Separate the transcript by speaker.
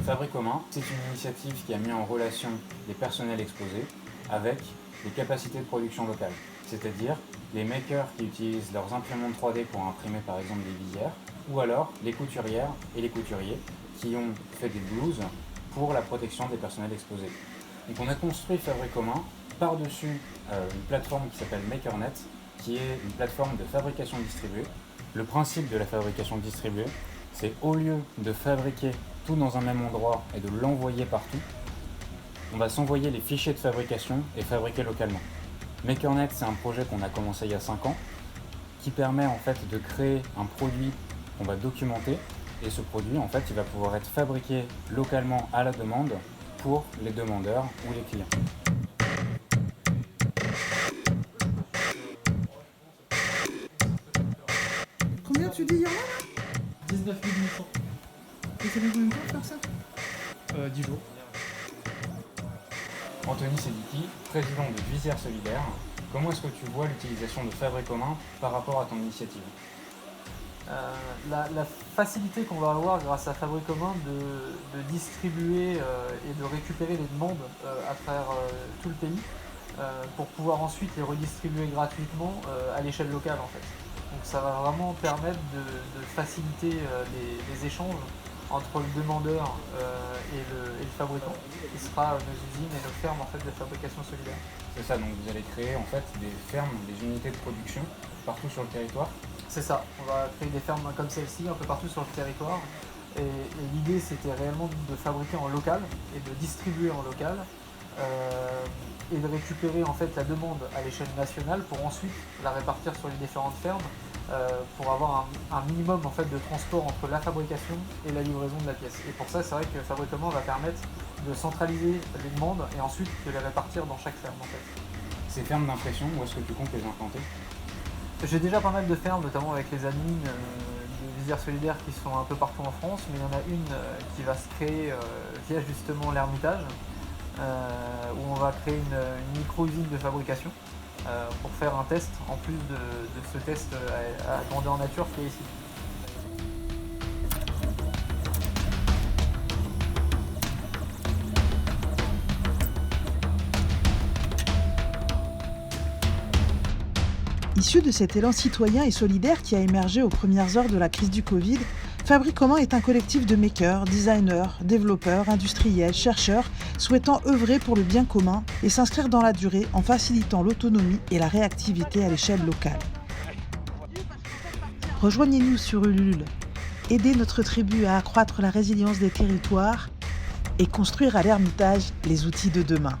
Speaker 1: Fabrique commun, c'est une initiative qui a mis en relation les personnels exposés avec les capacités de production locales, c'est-à-dire les makers qui utilisent leurs imprimantes 3D pour imprimer par exemple des visières, ou alors les couturières et les couturiers qui ont fait des blouses pour la protection des personnels exposés. Donc on a construit Fabrique commun par-dessus une plateforme qui s'appelle MakerNet, qui est une plateforme de fabrication distribuée. Le principe de la fabrication distribuée, c'est au lieu de fabriquer tout dans un même endroit et de l'envoyer partout, on va s'envoyer les fichiers de fabrication et fabriquer localement. MakerNet, c'est un projet qu'on a commencé il y a 5 ans, qui permet en fait de créer un produit qu'on va documenter, et ce produit en fait il va pouvoir être fabriqué localement à la demande pour les demandeurs ou les clients.
Speaker 2: Combien tu dis il y en a là?
Speaker 3: 19 800.
Speaker 2: Et ça fait combien de temps de faire ça?
Speaker 3: 10 jours.
Speaker 1: Anthony Sediki, président de Visières Solidaires, comment est-ce que tu vois l'utilisation de Fabrique commun par rapport à ton initiative?
Speaker 3: La facilité qu'on va avoir grâce à Fabrique commun de distribuer et de récupérer les demandes à travers tout le pays pour pouvoir ensuite les redistribuer gratuitement à l'échelle locale en fait. Donc ça va vraiment permettre de faciliter les échanges entre le demandeur et le fabricant, qui sera nos usines et nos fermes en fait, de fabrication solidaire.
Speaker 1: C'est ça, donc vous allez créer en fait des fermes, des unités de production partout sur le territoire.
Speaker 3: C'est ça, on va créer des fermes comme celle-ci un peu partout sur le territoire. Et l'idée c'était réellement de fabriquer en local et de distribuer en local et de récupérer en fait la demande à l'échelle nationale pour ensuite la répartir sur les différentes fermes pour avoir un minimum en fait, de transport entre la fabrication et la livraison de la pièce. Et pour ça, c'est vrai que Fabrique commun va permettre de centraliser les demandes et ensuite de les répartir dans chaque ferme en fait.
Speaker 1: Ces fermes d'impression, où est-ce que tu comptes les implanter?
Speaker 3: J'ai déjà pas mal de fermes, notamment avec les admins de Visières Solidaires qui sont un peu partout en France, mais il y en a une qui va se créer via justement l'Ermitage, où on va créer une micro-usine de fabrication pour faire un test, en plus de ce test à grandeur nature qui est ici.
Speaker 2: Issu de cet élan citoyen et solidaire qui a émergé aux premières heures de la crise du Covid, Fabrique commun est un collectif de makers, designers, développeurs, industriels, chercheurs souhaitant œuvrer pour le bien commun et s'inscrire dans la durée en facilitant l'autonomie et la réactivité à l'échelle locale. Rejoignez-nous sur Ulule, aidez notre tribu à accroître la résilience des territoires et construire à l'Ermitage les outils de demain.